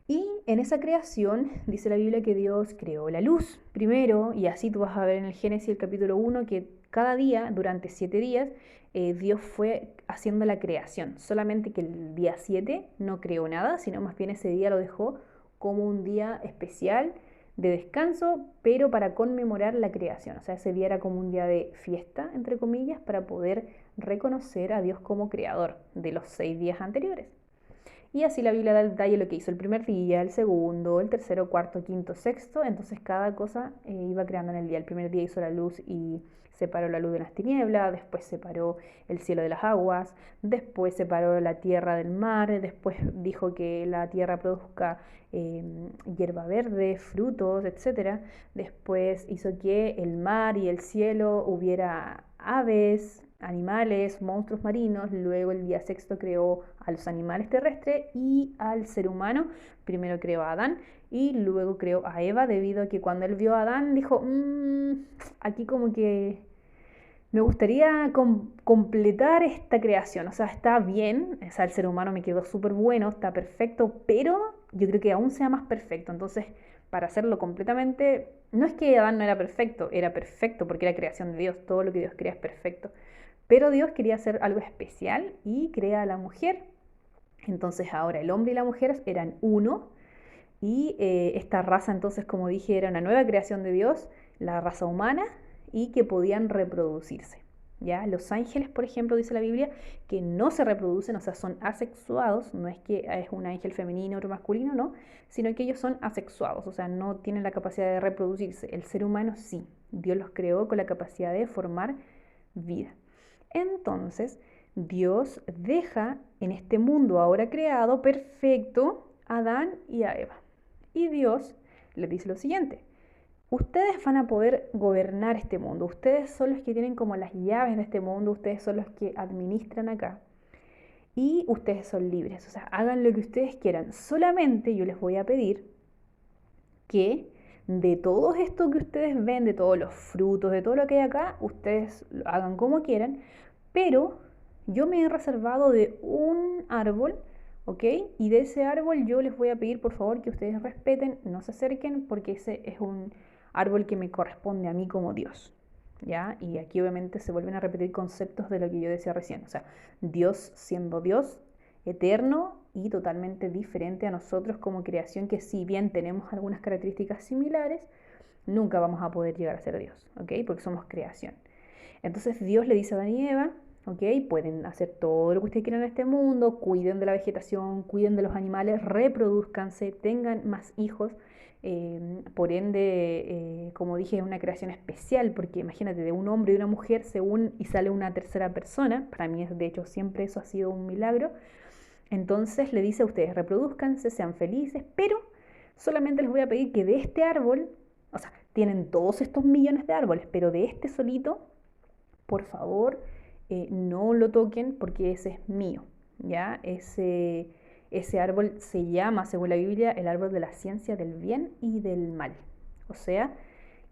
Y en esa creación dice la Biblia que Dios creó la luz primero, y así tú vas a ver en el Génesis el capítulo 1 que cada día, durante 7 días, Dios fue haciendo la creación. Solamente que el día 7 no creó nada, sino más bien ese día lo dejó como un día especial de descanso, pero para conmemorar la creación. O sea, ese día era como un día de fiesta, entre comillas, para poder reconocer a Dios como creador de los 6 días anteriores. Y así la Biblia da el detalle de lo que hizo el primer día, el segundo, el tercero, cuarto, quinto, sexto. Entonces cada cosa iba creando en el día. El primer día hizo la luz y separó la luz de las tinieblas, después separó el cielo de las aguas, después separó la tierra del mar, después dijo que la tierra produzca hierba verde, frutos, etc. Después hizo que el mar y el cielo hubiera aves, animales, monstruos marinos. Luego el día sexto creó a los animales terrestres y al ser humano. Primero creó a Adán y luego creó a Eva, debido a que cuando él vio a Adán dijo, aquí como que me gustaría completar esta creación. O sea, está bien, o sea, el ser humano me quedó súper bueno, está perfecto, pero yo creo que aún sea más perfecto. Entonces, para hacerlo completamente, no es que Adán no era perfecto porque era creación de Dios, todo lo que Dios crea es perfecto. Pero Dios quería hacer algo especial y crea a la mujer. Entonces ahora el hombre y la mujer eran uno, y esta raza entonces, como dije, era una nueva creación de Dios, la raza humana, y que podían reproducirse. ¿Ya? Los ángeles, por ejemplo, dice la Biblia, que no se reproducen, o sea, son asexuados. No es que es un ángel femenino o otro masculino, no, sino que ellos son asexuados, o sea, no tienen la capacidad de reproducirse. El ser humano sí, Dios los creó con la capacidad de formar vida. Entonces, Dios deja en este mundo ahora creado perfecto a Adán y a Eva. Y Dios les dice lo siguiente: ustedes van a poder gobernar este mundo, ustedes son los que tienen como las llaves de este mundo, ustedes son los que administran acá. Y ustedes son libres, o sea, hagan lo que ustedes quieran. Solamente yo les voy a pedir que de todo esto que ustedes ven, de todos los frutos, de todo lo que hay acá, ustedes lo hagan como quieran, pero yo me he reservado de un árbol, ¿ok? Y de ese árbol yo les voy a pedir por favor que ustedes respeten, no se acerquen, porque ese es un árbol que me corresponde a mí como Dios, ¿ya? Y aquí obviamente se vuelven a repetir conceptos de lo que yo decía recién, o sea, Dios siendo Dios, eterno y totalmente diferente a nosotros como creación, que si bien tenemos algunas características similares, nunca vamos a poder llegar a ser Dios, ¿ok? Porque somos creación. Entonces Dios le dice a Adán y Eva, ¿ok? Pueden hacer todo lo que ustedes quieran en este mundo, cuiden de la vegetación, cuiden de los animales, reproduzcanse, tengan más hijos. Por ende, como dije, es una creación especial, porque imagínate, de un hombre y una mujer se unen y sale una tercera persona. Para mí, de hecho, siempre eso ha sido un milagro. Entonces le dice a ustedes, reproduzcanse, sean felices, pero solamente les voy a pedir que de este árbol, o sea, tienen todos estos millones de árboles, pero de este solito, por favor, no lo toquen porque ese es mío, ¿ya? Ese árbol se llama, según la Biblia, el árbol de la ciencia del bien y del mal. O sea,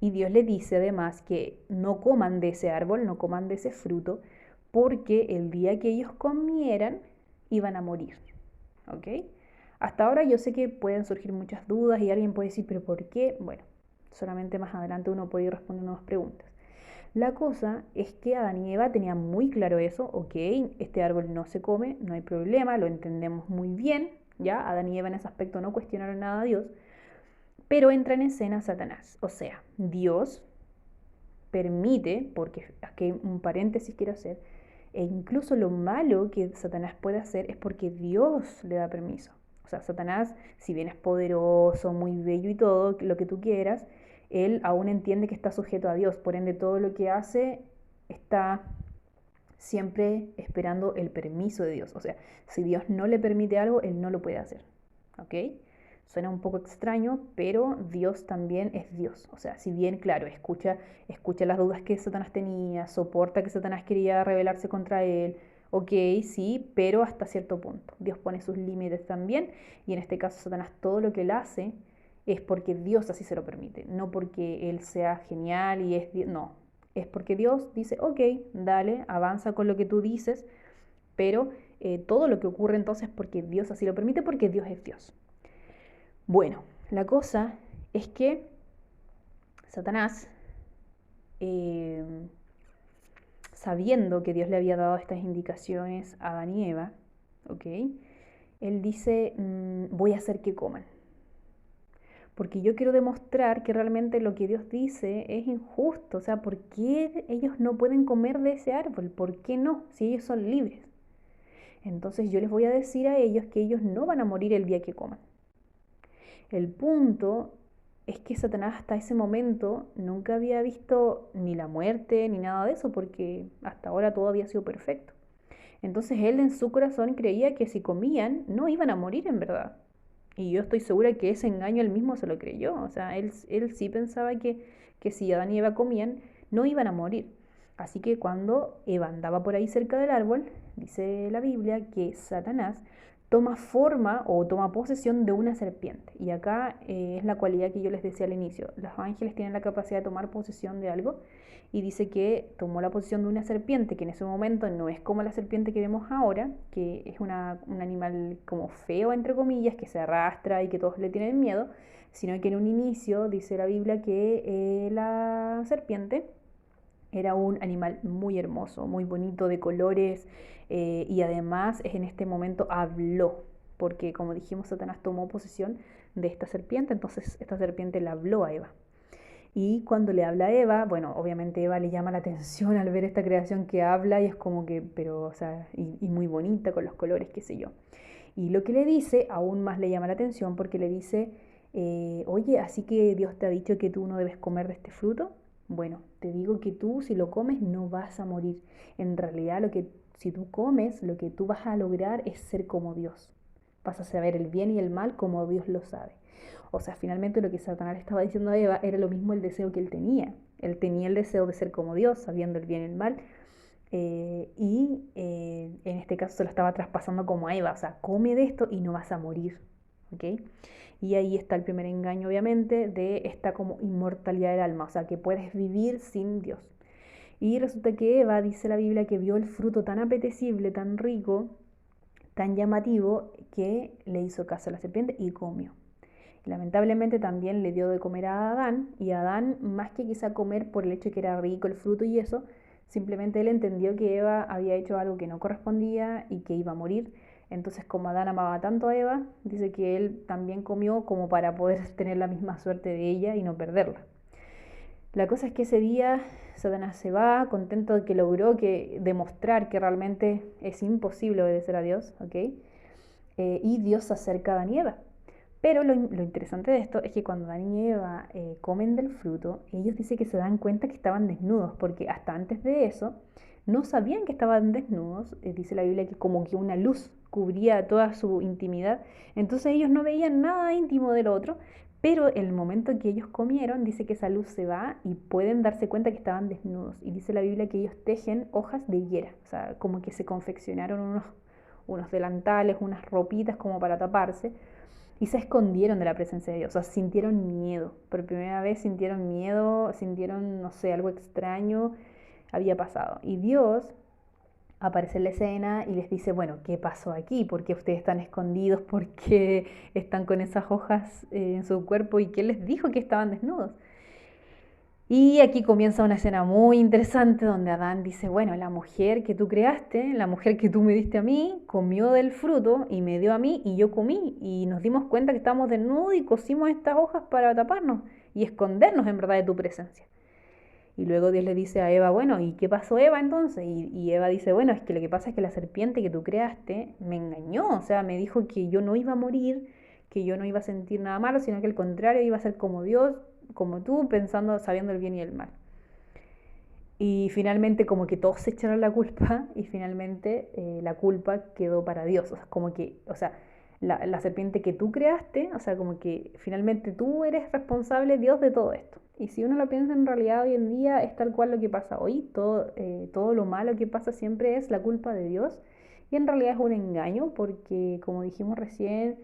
y Dios le dice además que no coman de ese árbol, no coman de ese fruto, porque el día que ellos comieran, iban a morir, ¿ok? Hasta ahora yo sé que pueden surgir muchas dudas y alguien puede decir, pero ¿por qué? Bueno, solamente más adelante uno puede ir respondiendo más preguntas. La cosa es que Adán y Eva tenían muy claro eso, ok, este árbol no se come, no hay problema, lo entendemos muy bien, ¿ya? Adán y Eva en ese aspecto no cuestionaron nada a Dios, pero entra en escena Satanás, o sea, Dios permite, porque aquí un paréntesis quiero hacer, e incluso lo malo que Satanás puede hacer es porque Dios le da permiso. O sea, Satanás, si bien es poderoso, muy bello y todo, lo que tú quieras, él aún entiende que está sujeto a Dios. Por ende, todo lo que hace está siempre esperando el permiso de Dios. O sea, si Dios no le permite algo, él no lo puede hacer. ¿Ok? Suena un poco extraño, pero Dios también es Dios. O sea, si bien, claro, escucha las dudas que Satanás tenía, soporta que Satanás quería rebelarse contra él, ok, sí, pero hasta cierto punto. Dios pone sus límites también, y en este caso Satanás todo lo que él hace es porque Dios así se lo permite, no porque él sea genial y es Dios, no, es porque Dios dice, ok, dale, avanza con lo que tú dices, pero todo lo que ocurre entonces porque Dios así lo permite, porque Dios es Dios. Bueno, la cosa es que Satanás, eh, sabiendo que Dios le había dado estas indicaciones a Adán y Eva, ¿ok? Él dice, voy a hacer que coman. Porque yo quiero demostrar que realmente lo que Dios dice es injusto. O sea, ¿por qué ellos no pueden comer de ese árbol? ¿Por qué no? Si ellos son libres. Entonces yo les voy a decir a ellos que ellos no van a morir el día que coman. El punto es que Satanás hasta ese momento nunca había visto ni la muerte ni nada de eso, porque hasta ahora todo había sido perfecto. Entonces él en su corazón creía que si comían no iban a morir en verdad. Y yo estoy segura que ese engaño él mismo se lo creyó. O sea, él sí pensaba que si Adán y Eva comían no iban a morir. Así que cuando Eva andaba por ahí cerca del árbol, dice la Biblia que Satanás toma forma o toma posesión de una serpiente. Y acá es la cualidad que yo les decía al inicio. Los ángeles tienen la capacidad de tomar posesión de algo y dice que tomó la posesión de una serpiente, que en ese momento no es como la serpiente que vemos ahora, que es un animal como feo, entre comillas, que se arrastra y que todos le tienen miedo, sino que en un inicio dice la Biblia que la serpiente era un animal muy hermoso, muy bonito, de colores, y además en este momento habló, porque como dijimos, Satanás tomó posesión de esta serpiente, entonces esta serpiente le habló a Eva. Y cuando le habla a Eva, bueno, obviamente Eva le llama la atención al ver esta creación que habla y es como que, pero, o sea, y muy bonita con los colores, qué sé yo. Y lo que le dice aún más le llama la atención porque le dice, oye, así que Dios te ha dicho que tú no debes comer de este fruto. Bueno, te digo que tú si lo comes no vas a morir. En realidad si tú comes, lo que tú vas a lograr es ser como Dios. Vas a saber el bien y el mal como Dios lo sabe. O sea, finalmente lo que Satanás le estaba diciendo a Eva era lo mismo el deseo que él tenía. Él tenía el deseo de ser como Dios, sabiendo el bien y el mal, en este caso se lo estaba traspasando como a Eva, o sea, come de esto y no vas a morir, ¿ok? Y ahí está el primer engaño, obviamente, de esta como inmortalidad del alma, o sea, que puedes vivir sin Dios. Y resulta que Eva, dice la Biblia, que vio el fruto tan apetecible, tan rico, tan llamativo, que le hizo caso a la serpiente y comió. Lamentablemente también le dio de comer a Adán, y Adán, más que quizá comer por el hecho de que era rico el fruto y eso, simplemente él entendió que Eva había hecho algo que no correspondía y que iba a morir. Entonces, como Adán amaba tanto a Eva, dice que él también comió como para poder tener la misma suerte de ella y no perderla. La cosa es que ese día Satanás se va, contento de que logró demostrar que realmente es imposible obedecer a Dios, ¿ok? Y Dios se acerca a Adán y Eva. Pero lo interesante de esto es que cuando Adán y Eva comen del fruto, ellos dicen que se dan cuenta que estaban desnudos, porque hasta antes de eso no sabían que estaban desnudos. Dice la Biblia que como que una luz cubría toda su intimidad, entonces ellos no veían nada íntimo del otro, pero el momento que ellos comieron, dice que esa luz se va y pueden darse cuenta que estaban desnudos. Y dice la Biblia que ellos tejen hojas de higuera, o sea, como que se confeccionaron unos delantales, unas ropitas como para taparse y se escondieron de la presencia de Dios, o sea, sintieron miedo, por primera vez sintieron miedo, sintieron, no sé, algo extraño había pasado. Y Dios aparece en la escena y les dice, bueno, ¿qué pasó aquí? ¿Por qué ustedes están escondidos? ¿Por qué están con esas hojas en su cuerpo? ¿Y quién les dijo que estaban desnudos? Y aquí comienza una escena muy interesante donde Adán dice, bueno, la mujer que tú creaste, la mujer que tú me diste a mí, comió del fruto y me dio a mí y yo comí y nos dimos cuenta que estábamos desnudos y cosimos estas hojas para taparnos y escondernos en verdad de tu presencia. Y luego Dios le dice a Eva, bueno, ¿y qué pasó Eva entonces? Y Eva dice, bueno, es que lo que pasa es que la serpiente que tú creaste me engañó, o sea, me dijo que yo no iba a morir, que yo no iba a sentir nada malo, sino que al contrario iba a ser como Dios, como tú, pensando, sabiendo el bien y el mal. Y finalmente como que todos se echaron la culpa y finalmente la culpa quedó para Dios. O sea, como que, o sea, la serpiente que tú creaste, o sea, como que finalmente tú eres responsable, Dios, de todo esto. Y si uno lo piensa en realidad hoy en día es tal cual lo que pasa hoy, todo lo malo que pasa siempre es la culpa de Dios y en realidad es un engaño porque como dijimos recién,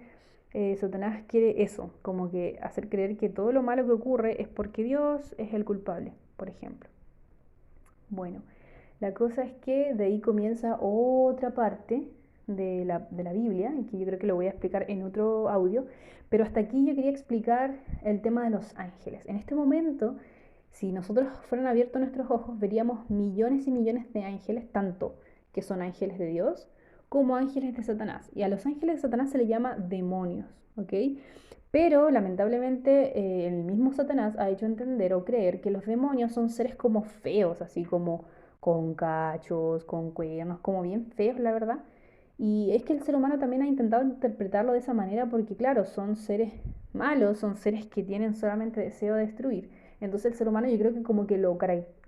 Satanás quiere eso, como que hacer creer que todo lo malo que ocurre es porque Dios es el culpable, por ejemplo. Bueno, la cosa es que de ahí comienza otra parte, de la Biblia, y que yo creo que lo voy a explicar en otro audio, pero hasta aquí yo quería explicar el tema de los ángeles. En este momento, si nosotros fueran abiertos nuestros ojos, veríamos millones y millones de ángeles, tanto que son ángeles de Dios como ángeles de Satanás. Y a los ángeles de Satanás se les llama demonios, ¿ok? Pero lamentablemente el mismo Satanás ha hecho entender o creer que los demonios son seres como feos, así como con cachos, con cuernos, como bien feos, la verdad. Y es que el ser humano también ha intentado interpretarlo de esa manera porque, claro, son seres malos, son seres que tienen solamente deseo de destruir. Entonces el ser humano yo creo que como que lo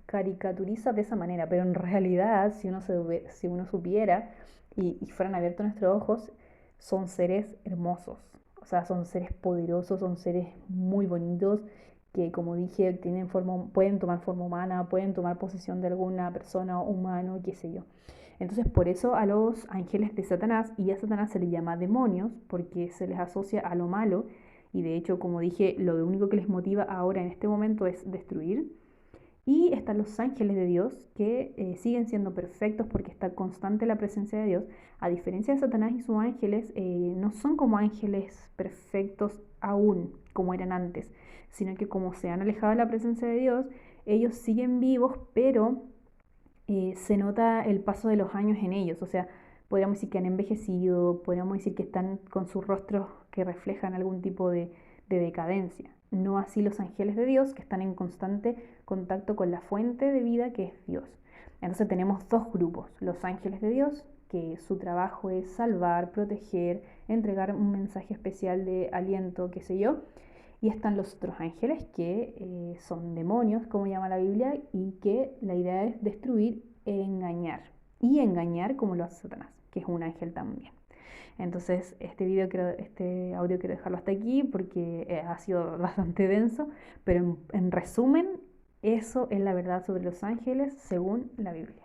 caricaturiza de esa manera, pero en realidad, si uno supiera y fueran abiertos nuestros ojos, son seres hermosos. O sea, son seres poderosos, son seres muy bonitos que, como dije, pueden tomar forma humana, pueden tomar posesión de alguna persona, humano, qué sé yo. Entonces, por eso a los ángeles de Satanás y a Satanás se les llama demonios, porque se les asocia a lo malo. Y de hecho, como dije, lo único que les motiva ahora en este momento es destruir. Y están los ángeles de Dios que siguen siendo perfectos porque está constante la presencia de Dios. A diferencia de Satanás y sus ángeles, no son como ángeles perfectos aún como eran antes, sino que como se han alejado de la presencia de Dios, ellos siguen vivos, pero se nota el paso de los años en ellos. O sea, podríamos decir que han envejecido, podríamos decir que están con sus rostros que reflejan algún tipo de decadencia. No así los ángeles de Dios, que están en constante contacto con la fuente de vida que es Dios. Entonces tenemos dos grupos, los ángeles de Dios, que su trabajo es salvar, proteger, entregar un mensaje especial de aliento, qué sé yo. Y están los otros ángeles que son demonios, como llama la Biblia, y que la idea es destruir e engañar. Y engañar como lo hace Satanás, que es un ángel también. Entonces, este audio quiero dejarlo hasta aquí porque ha sido bastante denso, pero en resumen, eso es la verdad sobre los ángeles según la Biblia.